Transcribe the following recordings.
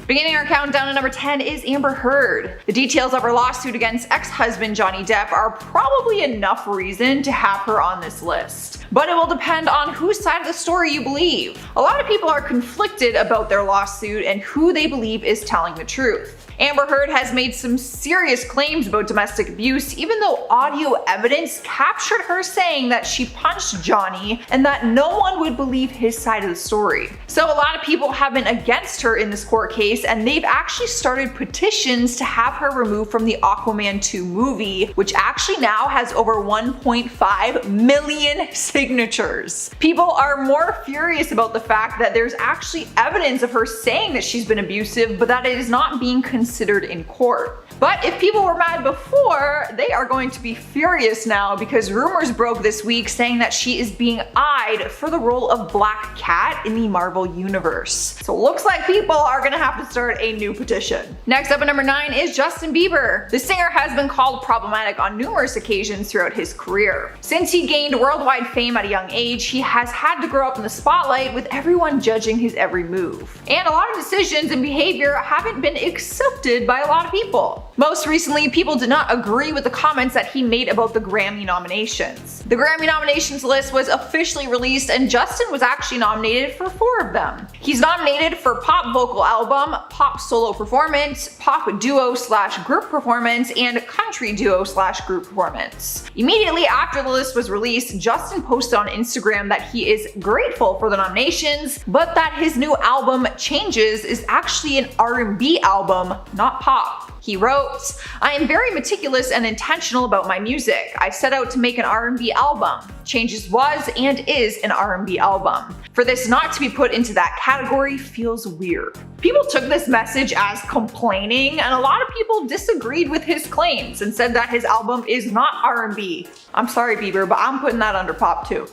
Beginning our countdown to number 10 is Amber Heard. The details of her lawsuit against ex-husband Johnny Depp are probably enough reason to have her on this list. But it will depend on whose side of the story you believe. A lot of people are conflicted about their lawsuit and who they believe is telling the truth. Amber Heard has made some serious claims about domestic abuse, even though audio evidence captured her saying that she punched Johnny and that no one would believe his side of the story. So a lot of people have been against her in this court case, and they've actually started petitions to have her removed from the Aquaman 2 movie, which actually now has over 1.5 million signatures. People are more furious about the fact that there's actually evidence of her saying that she's been abusive, but that it is not being considered in court. But if people were mad before, they are going to be furious now because rumors broke this week saying that she is being eyed for the role of Black Cat in the Marvel Universe. So it looks like people are gonna have to start a new petition. Next up at number 9 is Justin Bieber. The singer has been called problematic on numerous occasions throughout his career. Since he gained worldwide fame at a young age, he has had to grow up in the spotlight with everyone judging his every move. And a lot of decisions and behavior haven't been accepted by a lot of people. Most recently, people did not agree with the comments that he made about the Grammy nominations. The Grammy nominations list was officially released and Justin was actually nominated for 4 of them. He's nominated for Pop Vocal Album, Pop Solo Performance, Pop Duo/Group Performance, and Country Duo/Group Performance. Immediately after the list was released, Justin posted on Instagram that he is grateful for the nominations, but that his new album, Changes, is actually an R&B album, not pop. He wrote, "I am very meticulous and intentional about my music. I set out to make an R&B album. Changes was and is an R&B album. For this not to be put into that category feels weird." People took this message as complaining, and a lot of people disagreed with his claims and said that his album is not R&B. I'm sorry, Bieber, but I'm putting that under pop too.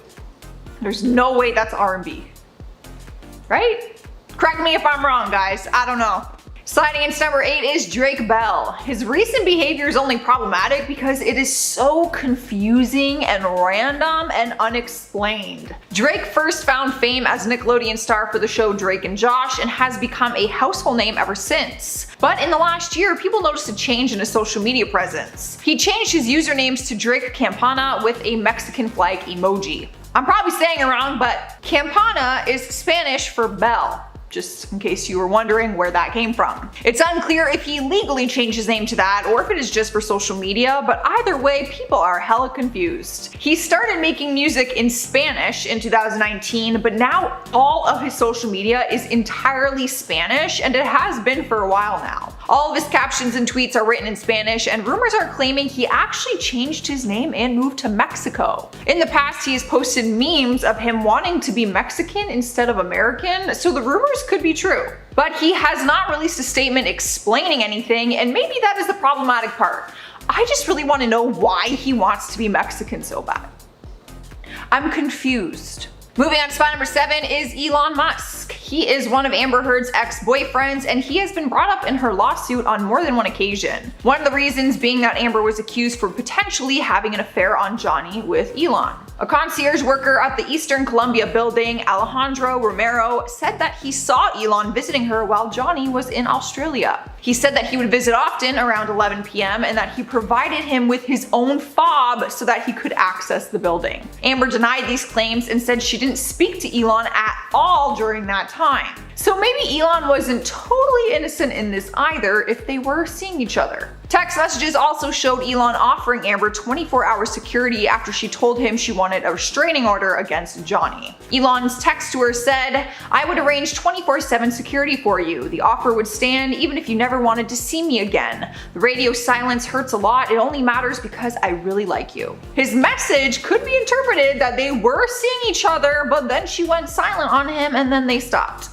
There's no way that's R&B. Right? Correct me if I'm wrong, guys. I don't know. Sliding into number 8 is Drake Bell. His recent behavior is only problematic because it is so confusing and random and unexplained. Drake first found fame as a Nickelodeon star for the show Drake and Josh and has become a household name ever since. But in the last year, people noticed a change in his social media presence. He changed his usernames to Drake Campana with a Mexican flag emoji. I'm probably saying it wrong, but Campana is Spanish for bell, just in case you were wondering where that came from. It's unclear if he legally changed his name to that or if it is just for social media, but either way, people are hella confused. He started making music in Spanish in 2019, but now all of his social media is entirely Spanish, and it has been for a while now. All of his captions and tweets are written in Spanish, and rumors are claiming he actually changed his name and moved to Mexico. In the past, he has posted memes of him wanting to be Mexican instead of American, so the rumors could be true. But he has not released a statement explaining anything, and maybe that is the problematic part. I just really want to know why he wants to be Mexican so bad. I'm confused. Moving on to spot number 7 is Elon Musk. He is one of Amber Heard's ex-boyfriends, and he has been brought up in her lawsuit on more than one occasion. One of the reasons being that Amber was accused for potentially having an affair on Johnny with Elon. A concierge worker at the Eastern Columbia building, Alejandro Romero, said that he saw Elon visiting her while Johnny was in Australia. He said that he would visit often around 11 p.m. and that he provided him with his own fob so that he could access the building. Amber denied these claims and said she didn't speak to Elon at all during that time. So maybe Elon wasn't totally innocent in this either if they were seeing each other. Text messages also showed Elon offering Amber 24-hour security after she told him she wanted a restraining order against Johnny. Elon's text to her said, "I would arrange 24/7 security for you. The offer would stand even if you never wanted to see me again. The radio silence hurts a lot. It only matters because I really like you." His message could be interpreted that they were seeing each other, but then she went silent on him and then they stopped.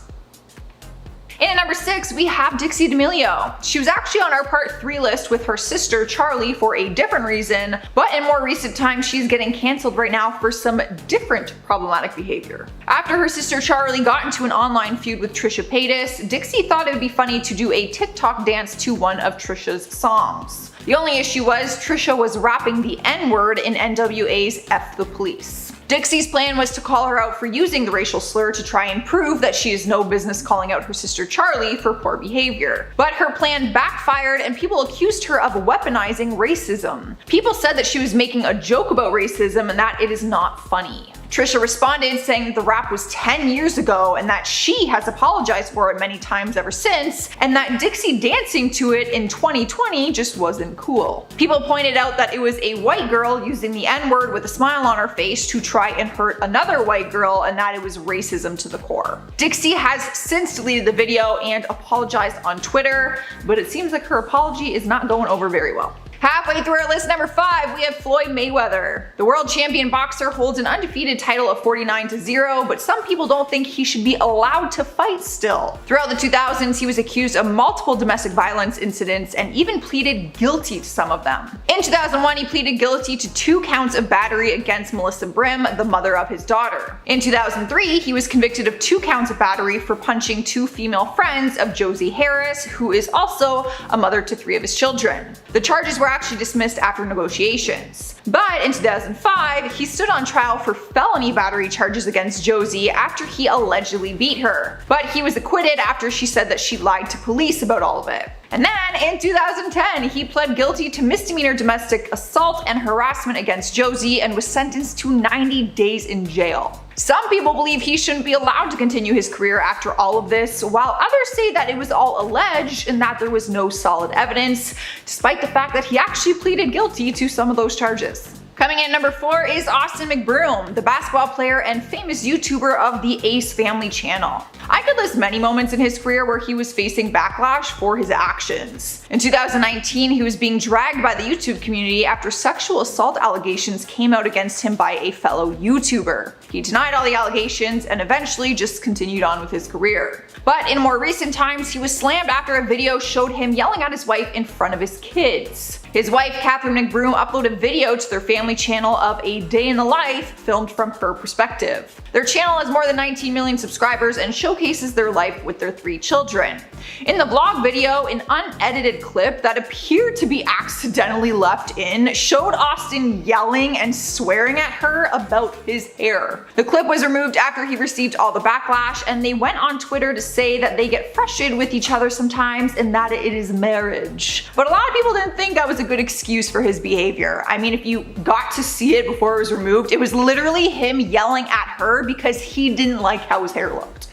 And at number 6, we have Dixie Damelio. She was actually on our part 3 list with her sister Charlie for a different reason, but in more recent times she's getting cancelled right now for some different problematic behavior. After her sister Charlie got into an online feud with Trisha Paytas, Dixie thought it would be funny to do a TikTok dance to one of Trisha's songs. The only issue was Trisha was rapping the N-word in NWA's F the Police. Dixie's plan was to call her out for using the racial slur to try and prove that she has no business calling out her sister Charlie for poor behavior. But her plan backfired and people accused her of weaponizing racism. People said that she was making a joke about racism and that it is not funny. Trisha responded saying that the rap was 10 years ago and that she has apologized for it many times ever since, and that Dixie dancing to it in 2020 just wasn't cool. People pointed out that it was a white girl using the N-word with a smile on her face to try and hurt another white girl, and that it was racism to the core. Dixie has since deleted the video and apologized on Twitter, but it seems like her apology is not going over very well. Halfway through our list, number 5, we have Floyd Mayweather. The world champion boxer holds an undefeated title of 49-0, but some people don't think he should be allowed to fight still. Throughout the 2000s, he was accused of multiple domestic violence incidents and even pleaded guilty to some of them. In 2001, he pleaded guilty to 2 counts of battery against Melissa Brim, the mother of his daughter. In 2003, he was convicted of 2 counts of battery for punching 2 female friends of Josie Harris, who is also a mother to 3 of his children. The charges were actually dismissed after negotiations. But in 2005, he stood on trial for felony battery charges against Josie after he allegedly beat her. But he was acquitted after she said that she lied to police about all of it. And then in 2010, he pled guilty to misdemeanor domestic assault and harassment against Josie and was sentenced to 90 days in jail. Some people believe he shouldn't be allowed to continue his career after all of this, while others say that it was all alleged and that there was no solid evidence, despite the fact that he actually pleaded guilty to some of those charges. Coming in at number 4 is Austin McBroom, the basketball player and famous YouTuber of the Ace Family channel. I could list many moments in his career where he was facing backlash for his actions. In 2019, he was being dragged by the YouTube community after sexual assault allegations came out against him by a fellow YouTuber. He denied all the allegations and eventually just continued on with his career. But in more recent times, he was slammed after a video showed him yelling at his wife in front of his kids. His wife, Catherine McBroom, uploaded a video to their family channel of a day in the life filmed from her perspective. Their channel has more than 19 million subscribers and showcases their life with their 3 children. In the vlog video, an unedited clip that appeared to be accidentally left in showed Austin yelling and swearing at her about his hair. The clip was removed after he received all the backlash, and they went on Twitter to say that they get frustrated with each other sometimes and that it is marriage. But a lot of people didn't think that was a good excuse for his behavior. I mean, if you got to see it before it was removed, it was literally him yelling at her because he didn't like how his hair looked.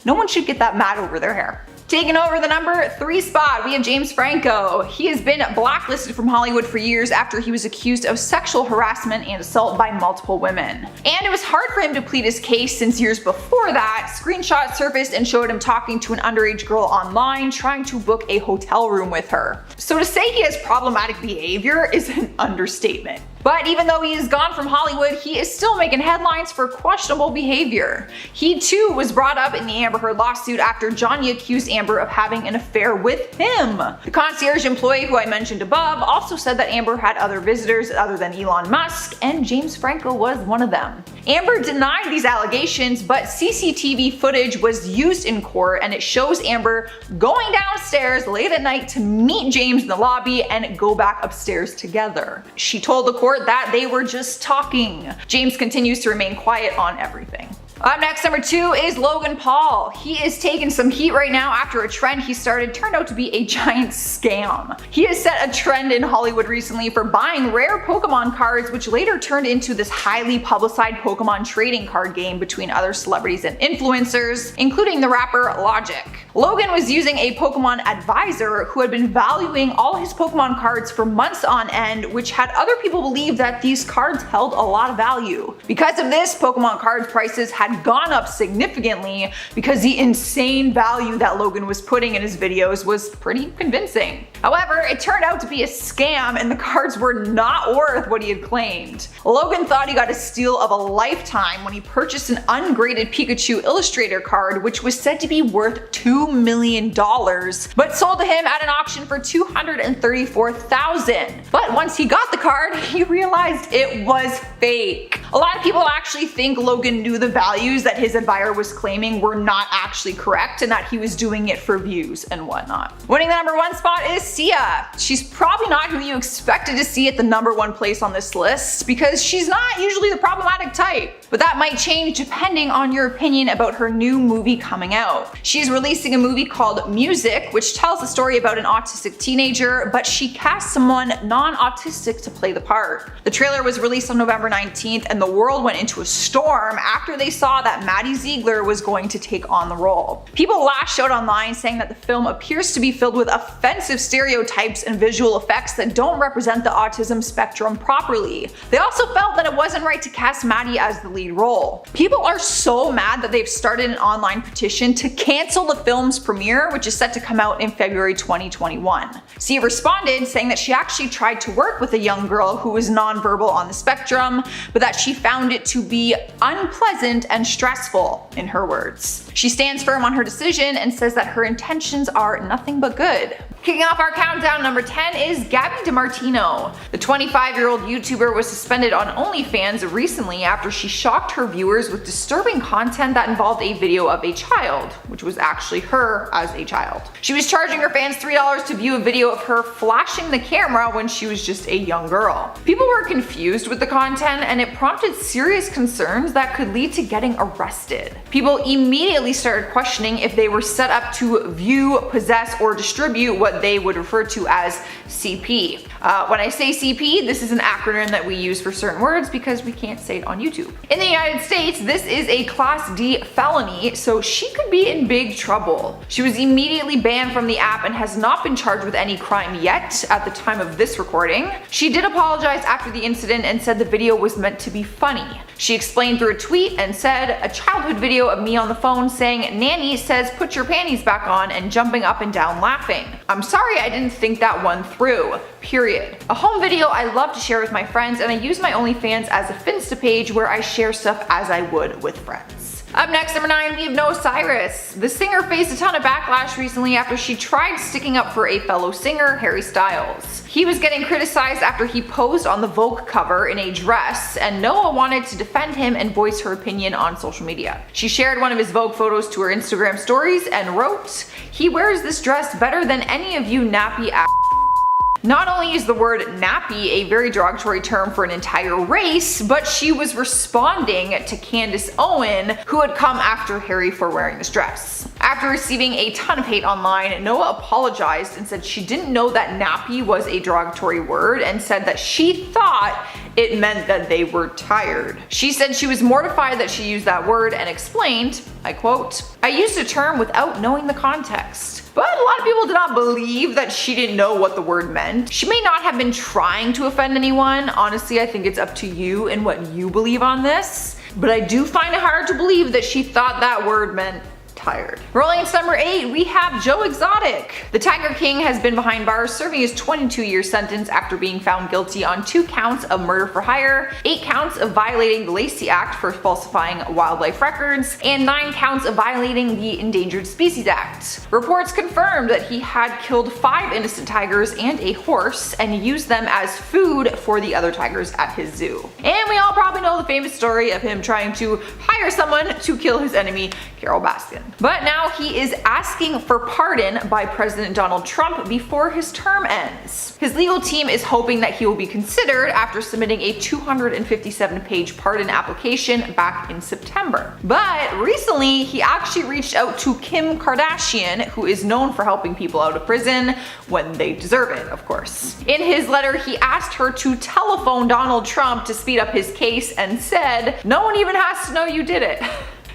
No one should get that mad over their hair. Taking over the number 3 spot, we have James Franco. He has been blacklisted from Hollywood for years after he was accused of sexual harassment and assault by multiple women. And it was hard for him to plead his case since years before that, screenshots surfaced and showed him talking to an underage girl online trying to book a hotel room with her. So to say he has problematic behavior is an understatement. But even though he is gone from Hollywood, he is still making headlines for questionable behavior. He too was brought up in the Amber Heard lawsuit after Johnny accused Amber of having an affair with him. The concierge employee who I mentioned above also said that Amber had other visitors other than Elon Musk, and James Franco was one of them. Amber denied these allegations, but CCTV footage was used in court and it shows Amber going downstairs late at night to meet James in the lobby and go back upstairs together. She told the court that they were just talking. James continues to remain quiet on everything. Up next, number 2 is Logan Paul. He is taking some heat right now after a trend he started turned out to be a giant scam. He has set a trend in Hollywood recently for buying rare Pokemon cards, which later turned into this highly publicized Pokemon trading card game between other celebrities and influencers, including the rapper Logic. Logan was using a Pokemon advisor who had been valuing all his Pokemon cards for months on end, which had other people believe that these cards held a lot of value. Because of this, Pokemon cards prices had gone up significantly because the insane value that Logan was putting in his videos was pretty convincing. However, it turned out to be a scam and the cards were not worth what he had claimed. Logan thought he got a steal of a lifetime when he purchased an ungraded Pikachu Illustrator card, which was said to be worth $2 million, but sold to him at an auction for $234,000. But once he got the card, he realized it was fake. A lot of people actually think Logan knew the values that his admirer was claiming were not actually correct and that he was doing it for views and whatnot. Winning the #1 spot is Sia. She's probably not who you expected to see at the #1 place on this list because she's not usually the problematic type. But that might change depending on your opinion about her new movie coming out. She's releasing a movie called Music, which tells the story about an autistic teenager, but she cast someone non-autistic to play the part. The trailer was released on November 19th and the world went into a storm after they saw that Maddie Ziegler was going to take on the role. People lashed out online saying that the film appears to be filled with offensive stereotypes and visual effects that don't represent the autism spectrum properly. They also felt that it wasn't right to cast Maddie as the lead role. People are so mad that they've started an online petition to cancel the film's premiere, which is set to come out in February 2021. Sia responded saying that she actually tried to work with a young girl who was nonverbal on the spectrum, but that she found it to be unpleasant and stressful, in her words. She stands firm on her decision and says that her intentions are nothing but good. Kicking off our countdown, #10 is Gabby DiMartino. The 25-year-old YouTuber was suspended on OnlyFans recently after she shocked her viewers with disturbing content that involved a video of a child, which was actually her as a child. She was charging her fans $3 to view a video of her flashing the camera when she was just a young girl. People were confused with the content and it prompted serious concerns that could lead to getting arrested. People immediately started questioning if they were set up to view, possess, or distribute what they would refer to as CP. When I say CP, this is an acronym that we use for certain words because we can't say it on YouTube. In the United States, this is a Class D felony, so she could be in big trouble. She was immediately banned from the app and has not been charged with any crime yet at the time of this recording. She did apologize after the incident and said the video was meant to be funny. She explained through a tweet and said, "A childhood video of me on the phone saying, 'Nanny says put your panties back on,' and jumping up and down laughing. I'm sorry I didn't think that one through. Period. A home video I love to share with my friends, and I use my OnlyFans as a Finsta page where I share stuff as I would with friends." Up next, #9, we have Cyrus. The singer faced a ton of backlash recently after she tried sticking up for a fellow singer, Harry Styles. He was getting criticized after he posed on the Vogue cover in a dress, and Noah wanted to defend him and voice her opinion on social media. She shared one of his Vogue photos to her Instagram stories and wrote, "He wears this dress better than any of you nappy ass." Not only is the word nappy a very derogatory term for an entire race, but she was responding to Candace Owen, who had come after Harry for wearing this dress. After receiving a ton of hate online, Noah apologized and said she didn't know that nappy was a derogatory word and said that she thought it meant that they were tired. She said she was mortified that she used that word and explained, I quote, "I used a term without knowing the context." But a lot of people did not believe that she didn't know what the word meant. She may not have been trying to offend anyone. Honestly, I think it's up to you and what you believe on this. But I do find it hard to believe that she thought that word meant tired. Rolling into #8, we have Joe Exotic. The Tiger King has been behind bars serving his 22-year sentence after being found guilty on 2 counts of murder for hire, 8 counts of violating the Lacey Act for falsifying wildlife records, and 9 counts of violating the Endangered Species Act. Reports confirmed that he had killed 5 innocent tigers and a horse and used them as food for the other tigers at his zoo. And we all probably know the famous story of him trying to hire someone to kill his enemy, Carol Baskin. But now he is asking for pardon by President Donald Trump before his term ends. His legal team is hoping that he will be considered after submitting a 257-page pardon application back in September. But recently, he actually reached out to Kim Kardashian, who is known for helping people out of prison when they deserve it, of course. In his letter, he asked her to telephone Donald Trump to speed up his case and said, "No one even has to know you did it."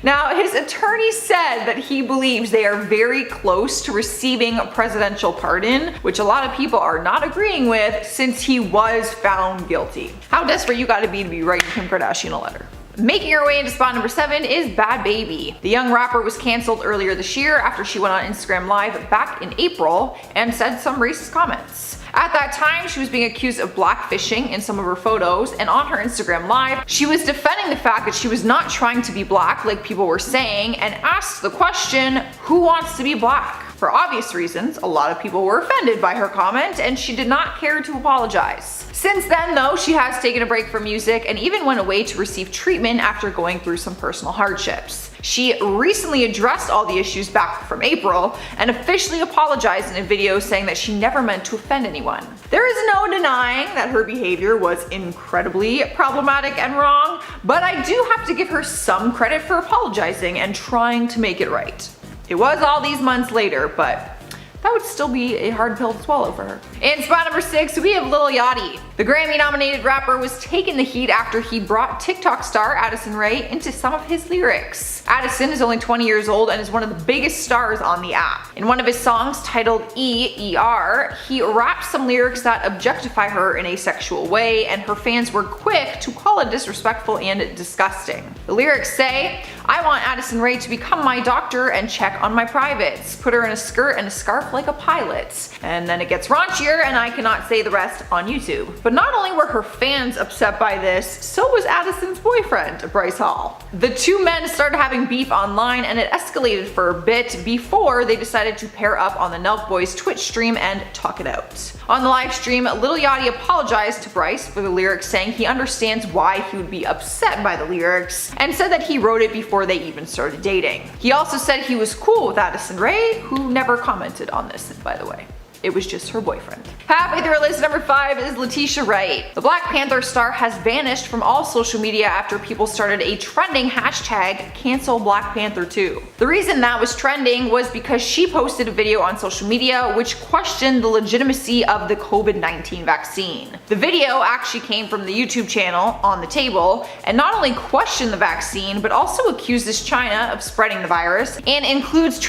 Now, his attorney said that he believes they are very close to receiving a presidential pardon, which a lot of people are not agreeing with since he was found guilty. How desperate you gotta be writing Kim Kardashian a letter. Making her way into spot #7 is Bad Baby. The young rapper was canceled earlier this year after she went on Instagram Live back in April and said some racist comments. At that time, she was being accused of blackfishing in some of her photos, and on her Instagram Live, she was defending the fact that she was not trying to be black like people were saying and asked the question, who wants to be black? For obvious reasons, a lot of people were offended by her comment, and she did not care to apologize. Since then though, she has taken a break from music and even went away to receive treatment after going through some personal hardships. She recently addressed all the issues back from April and officially apologized in a video saying that she never meant to offend anyone. There is no denying that her behavior was incredibly problematic and wrong, but I do have to give her some credit for apologizing and trying to make it right. It was all these months later, but that would still be a hard pill to swallow for her. In spot number 6, we have Lil Yachty. The Grammy-nominated rapper was taking the heat after he brought TikTok star Addison Rae into some of his lyrics. Addison is only 20 years old and is one of the biggest stars on the app. In one of his songs titled E.E.R., he raps some lyrics that objectify her in a sexual way, and her fans were quick to call it disrespectful and disgusting. The lyrics say, "I want Addison Rae to become my doctor and check on my privates, put her in a skirt and a scarf like a pilot." And then it gets raunchier, and I cannot say the rest on YouTube. But not only were her fans upset by this, so was Addison's boyfriend, Bryce Hall. The two men started having beef online, and it escalated for a bit before they decided to pair up on the Nelk Boys Twitch stream and talk it out. On the live stream, Lil Yachty apologized to Bryce for the lyrics, saying he understands why he would be upset by the lyrics, and said that he wrote it before they even started dating. He also said he was cool with Addison Rae, who never commented on this, by the way. It was just her boyfriend. Halfway through our list, number 5 is Letitia Wright. The Black Panther star has vanished from all social media after people started a trending hashtag cancel Black Panther 2. The reason that was trending was because she posted a video on social media which questioned the legitimacy of the COVID-19 vaccine. The video actually came from the YouTube channel On the Table, and not only questioned the vaccine, but also accuses China of spreading the virus and includes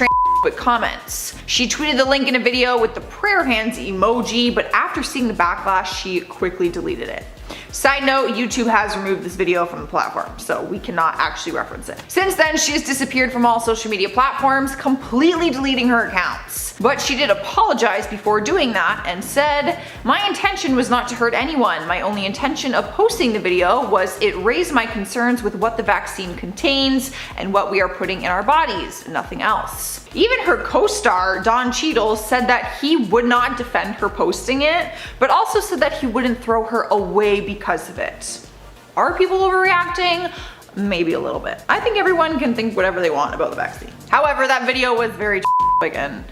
comments. She tweeted the link in a video with the prayer hands emoji, but after seeing the backlash, she quickly deleted it. Side note, YouTube has removed this video from the platform, so we cannot actually reference it. Since then, she has disappeared from all social media platforms, completely deleting her accounts. But she did apologize before doing that and said, "My intention was not to hurt anyone. My only intention of posting the video was it raised my concerns with what the vaccine contains and what we are putting in our bodies, nothing else." Even her co-star, Don Cheadle, said that he would not defend her posting it, but also said that he wouldn't throw her away because of it. Are people overreacting? Maybe a little bit. I think everyone can think whatever they want about the vaccine. However, that video was very and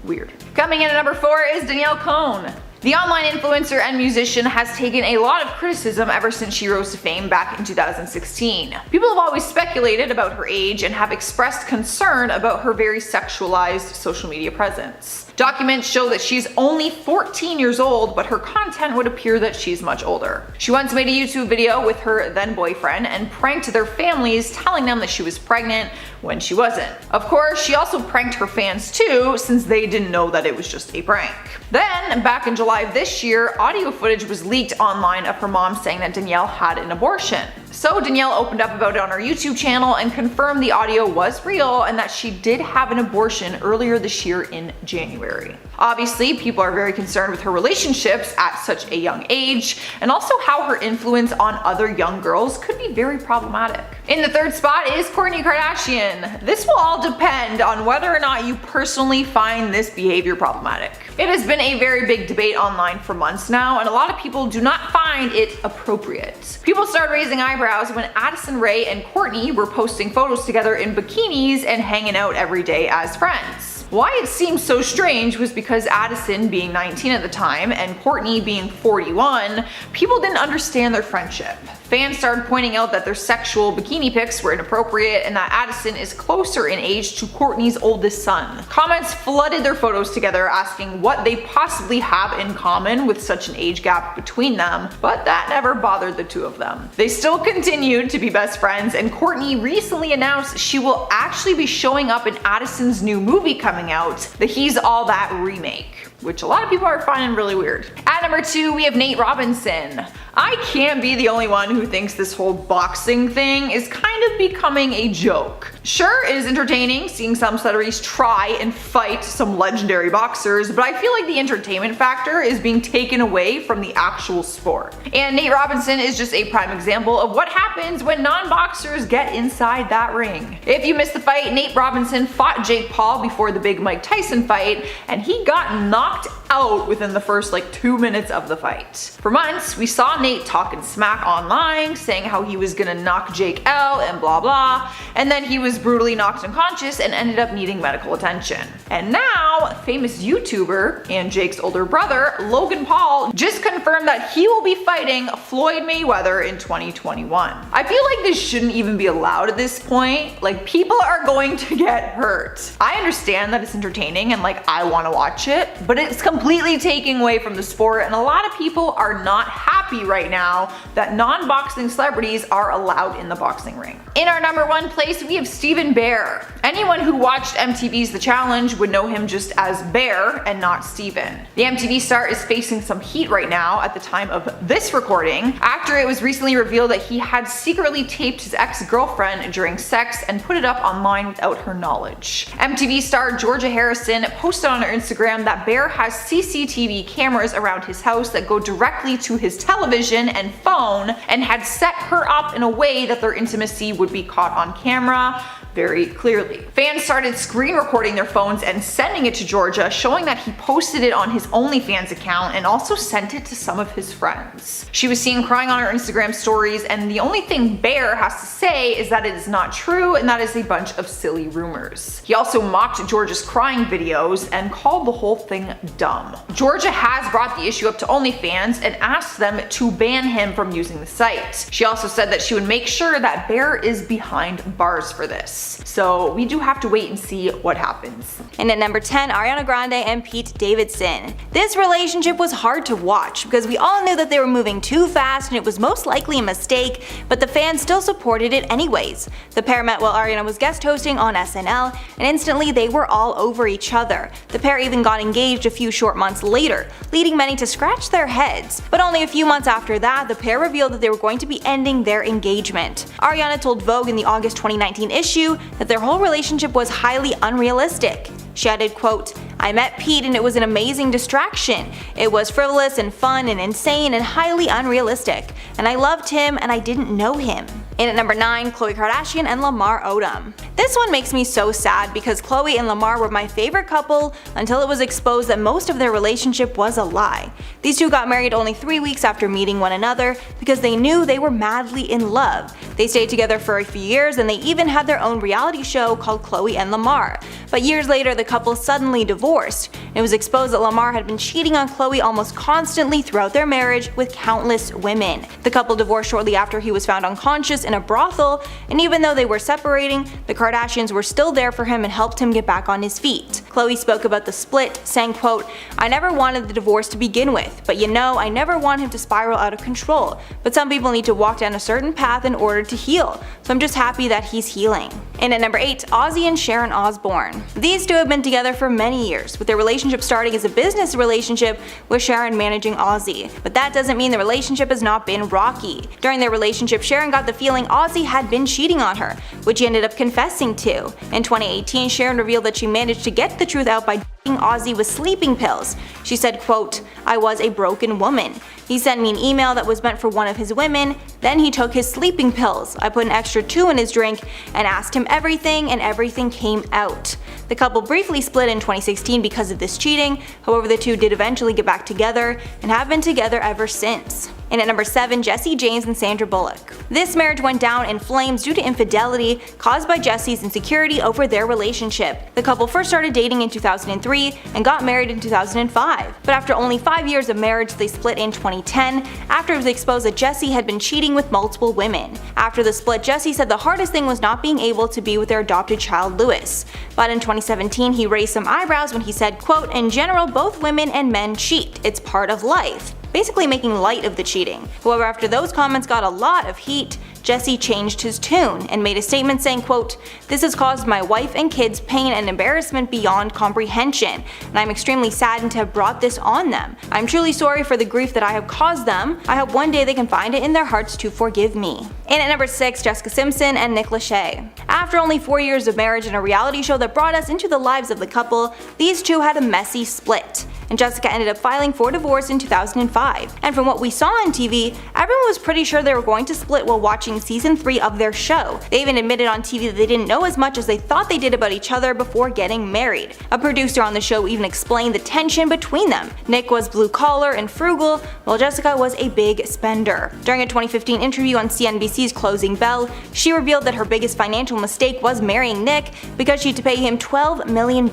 weird. Coming in at number 4 is Danielle Cohn. The online influencer and musician has taken a lot of criticism ever since she rose to fame back in 2016. People have always speculated about her age and have expressed concern about her very sexualized social media presence. Documents show that she's only 14 years old, but her content would appear that she's much older. She once made a YouTube video with her then boyfriend and pranked their families, telling them that she was pregnant when she wasn't. Of course, she also pranked her fans too, since they didn't know that it was just a prank. Then, back in July of this year, audio footage was leaked online of her mom saying that Danielle had an abortion. So Danielle opened up about it on her YouTube channel and confirmed the audio was real and that she did have an abortion earlier this year in January. Obviously, people are very concerned with her relationships at such a young age, and also how her influence on other young girls could be very problematic. In the 3rd spot is Kourtney Kardashian. This will all depend on whether or not you personally find this behavior problematic. It has been a very big debate online for months now, and a lot of people do not find it appropriate. People started raising eyebrows when Addison Rae and Kourtney were posting photos together in bikinis and hanging out every day as friends. Why it seemed so strange was because Addison being 19 at the time and Kourtney being 41, people didn't understand their friendship. Fans started pointing out that their sexual bikini pics were inappropriate and that Addison is closer in age to Kourtney's oldest son. Comments flooded their photos together asking what they possibly have in common with such an age gap between them, but that never bothered the two of them. They still continued to be best friends, and Kourtney recently announced she will actually be showing up in Addison's new movie coming out, the He's All That remake, which a lot of people are finding really weird. At number 2, we have Nate Robinson. I can't be the only one who thinks this whole boxing thing is kind of becoming a joke. Sure, it is entertaining seeing some celebrities try and fight some legendary boxers, but I feel like the entertainment factor is being taken away from the actual sport. And Nate Robinson is just a prime example of what happens when non-boxers get inside that ring. If you missed the fight, Nate Robinson fought Jake Paul before the big Mike Tyson fight, and he got knocked out within the first 2 minutes of the fight. For months, we saw Nate talking smack online, saying how he was gonna knock Jake out and blah blah, and then he was brutally knocked unconscious and ended up needing medical attention. And now, famous YouTuber and Jake's older brother, Logan Paul, just confirmed that he will be fighting Floyd Mayweather in 2021. I feel like this shouldn't even be allowed at this point. People are going to get hurt. I understand that it's entertaining and I want to watch it, but it's completely taking away from the sport, and a lot of people are not happy right now that non-boxing celebrities are allowed in the boxing ring. In our number 1 place, we have Stephen Bear. Anyone who watched MTV's The Challenge would know him just as Bear and not Steven. The MTV star is facing some heat right now at the time of this recording after it was recently revealed that he had secretly taped his ex-girlfriend during sex and put it up online without her knowledge. MTV star Georgia Harrison posted on her Instagram that Bear has CCTV cameras around his house that go directly to his television and phone, and had set her up in a way that their intimacy would be caught on camera very clearly. Fans started screen recording their phones and sending it to Georgia, showing that he posted it on his OnlyFans account and also sent it to some of his friends. She was seen crying on her Instagram stories, and the only thing Bear has to say is that it is not true and that is a bunch of silly rumors. He also mocked Georgia's crying videos and called the whole thing dumb. Georgia has brought the issue up to OnlyFans and asked them to ban him from using the site. She also said that she would make sure that Bear is behind bars for this. So we do have to wait and see what happens. And at number 10, Ariana Grande and Pete Davidson. This relationship was hard to watch because we all knew that they were moving too fast and it was most likely a mistake, but the fans still supported it anyways. The pair met while Ariana was guest hosting on SNL, and instantly they were all over each other. The pair even got engaged a few short months later, leading many to scratch their heads. But only a few months after that, the pair revealed that they were going to be ending their engagement. Ariana told Vogue in the August 2019 issue that their whole relationship was highly unrealistic. She added, quote, "I met Pete and it was an amazing distraction. It was frivolous and fun and insane and highly unrealistic. And I loved him and I didn't know him." And at number 9, Khloe Kardashian and Lamar Odom. This one makes me so sad because Khloe and Lamar were my favorite couple until it was exposed that most of their relationship was a lie. These two got married only 3 weeks after meeting one another because they knew they were madly in love. They stayed together for a few years and they even had their own reality show called Khloe and Lamar. But years later, the couple suddenly divorced. It was exposed that Lamar had been cheating on Khloe almost constantly throughout their marriage with countless women. The couple divorced shortly after he was found unconscious in a brothel, and even though they were separating, the Kardashians were still there for him and helped him get back on his feet. Khloe spoke about the split, saying, quote, "I never wanted the divorce to begin with, but I never want him to spiral out of control. But some people need to walk down a certain path in order to heal, so I'm just happy that he's healing." And at number 8, Ozzy and Sharon Osbourne. These two have been together for many years, with their relationship starting as a business relationship with Sharon managing Ozzy. But that doesn't mean the relationship has not been rocky. During their relationship, Sharon got the feeling Ozzy had been cheating on her, which he ended up confessing to. In 2018, Sharon revealed that she managed to get the truth out by Ozzy with sleeping pills. She said, quote, "I was a broken woman. He sent me an email that was meant for one of his women, then he took his sleeping pills. I put an extra 2 in his drink and asked him everything and everything came out." The couple briefly split in 2016 because of this cheating, however the two did eventually get back together and have been together ever since. And at number 7, Jesse James and Sandra Bullock. This marriage went down in flames due to infidelity caused by Jesse's insecurity over their relationship. The couple first started dating in 2003 and got married in 2005, but after only 5 years of marriage they split in 2010 after it was exposed that Jesse had been cheating with multiple women. After the split, Jesse said the hardest thing was not being able to be with their adopted child Louis. But in 2017 he raised some eyebrows when he said, quote, "In general, both women and men cheat. It's part of life," basically making light of the cheating. However, after those comments got a lot of heat, Jesse changed his tune and made a statement saying, quote, "This has caused my wife and kids pain and embarrassment beyond comprehension, and I'm extremely saddened to have brought this on them. I'm truly sorry for the grief that I have caused them. I hope one day they can find it in their hearts to forgive me." And at number 6, Jessica Simpson and Nick Lachey. After only 4 years of marriage and a reality show that brought us into the lives of the couple, these two had a messy split, and Jessica ended up filing for divorce in 2005. And from what we saw on TV, everyone was pretty sure they were going to split while watching season 3 of their show. They even admitted on TV that they didn't know as much as they thought they did about each other before getting married. A producer on the show even explained the tension between them. Nick was blue collar and frugal, while Jessica was a big spender. During a 2015 interview on CNBC's Closing Bell, she revealed that her biggest financial mistake was marrying Nick because she had to pay him $12 million.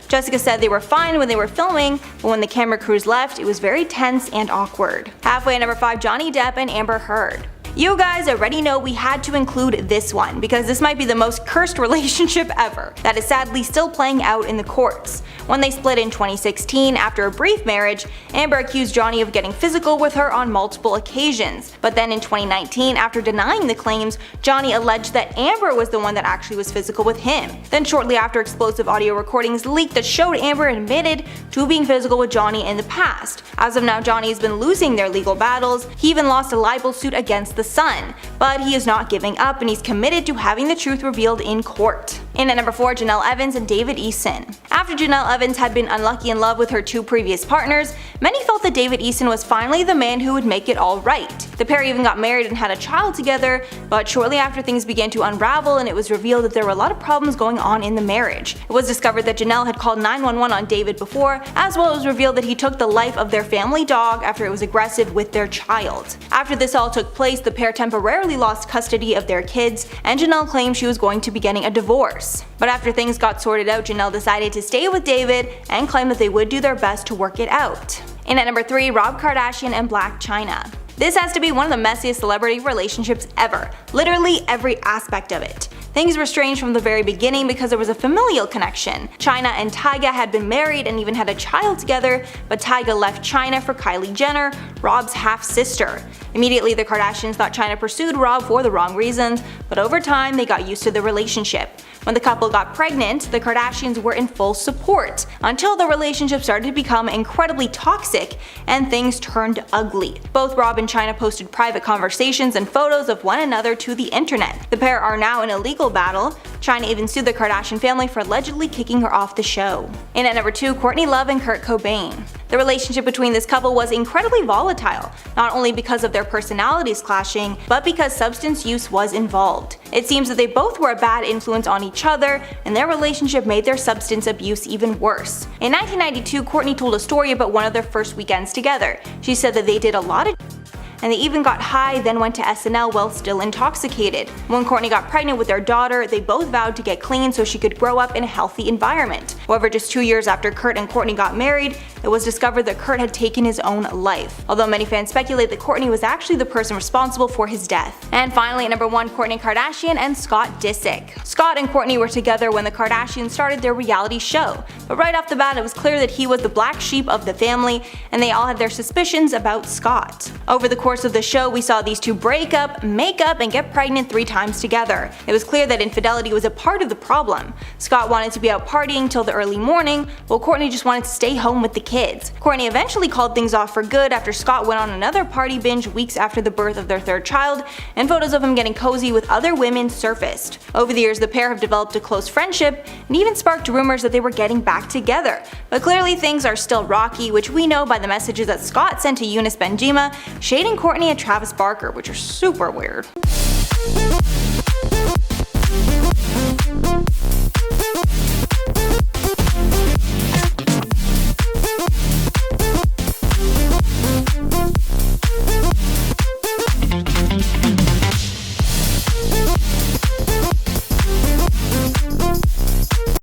Jessica said they were fine when they were filming, but when the camera crews left, it was very tense and awkward. Halfway at number 5, Johnny Depp and Amber Heard. You guys already know we had to include this one because this might be the most cursed relationship ever that is sadly still playing out in the courts. When they split in 2016 after a brief marriage, Amber accused Johnny of getting physical with her on multiple occasions. But then in 2019, after denying the claims, Johnny alleged that Amber was the one that actually was physical with him. Then shortly after, explosive audio recordings leaked that showed Amber admitted to being physical with Johnny in the past. As of now, Johnny has been losing their legal battles. He even lost a libel suit against the Sun, but he is not giving up and he's committed to having the truth revealed in court. And at number 4, Janelle Evans and David Eason. After Janelle Evans had been unlucky in love with her 2 previous partners, many felt that David Eason was finally the man who would make it all right. The pair even got married and had a child together, but shortly after things began to unravel and it was revealed that there were a lot of problems going on in the marriage. It was discovered that Janelle had called 911 on David before, as well as revealed that he took the life of their family dog after it was aggressive with their child. After this all took place, the pair temporarily lost custody of their kids, and Janelle claimed she was going to be getting a divorce. But after things got sorted out, Janelle decided to stay with David and claimed that they would do their best to work it out. And at number 3, Rob Kardashian and Blac Chyna. This has to be one of the messiest celebrity relationships ever, literally every aspect of it. Things were strange from the very beginning because there was a familial connection. Chyna and Tyga had been married and even had a child together, but Tyga left Chyna for Kylie Jenner, Rob's half-sister. Immediately, the Kardashians thought Chyna pursued Rob for the wrong reasons, but over time they got used to the relationship. When the couple got pregnant, the Kardashians were in full support, until the relationship started to become incredibly toxic and things turned ugly. Both Rob and Chyna posted private conversations and photos of one another to the internet. The pair are now in a legal battle. Chyna even sued the Kardashian family for allegedly kicking her off the show. And at number 2, Courtney Love and Kurt Cobain. The relationship between this couple was incredibly volatile, not only because of their personalities clashing, but because substance use was involved. It seems that they both were a bad influence on each other, and their relationship made their substance abuse even worse. In 1992, Courtney told a story about one of their first weekends together. She said that they did a lot of and they even got high, then went to SNL while still intoxicated. When Courtney got pregnant with their daughter, they both vowed to get clean so she could grow up in a healthy environment. However, just 2 years after Kurt and Courtney got married, it was discovered that Kurt had taken his own life, although many fans speculate that Courtney was actually the person responsible for his death. And finally, at number 1, Kourtney Kardashian and Scott Disick. Scott and Kourtney were together when the Kardashians started their reality show, but right off the bat it was clear that he was the black sheep of the family, and they all had their suspicions about Scott. Over the course of the show, we saw these two break up, make up, and get pregnant 3 times together. It was clear that infidelity was a part of the problem. Scott wanted to be out partying till the early morning, while Kourtney just wanted to stay home with the kids. Kourtney eventually called things off for good after Scott went on another party binge weeks after the birth of their 3rd child, and photos of him getting cozy with other women surfaced. Over the years, the pair have developed a close friendship and even sparked rumors that they were getting back together. But clearly things are still rocky, which we know by the messages that Scott sent to Eunice Benjima, shading Kourtney and Travis Barker, which are super weird.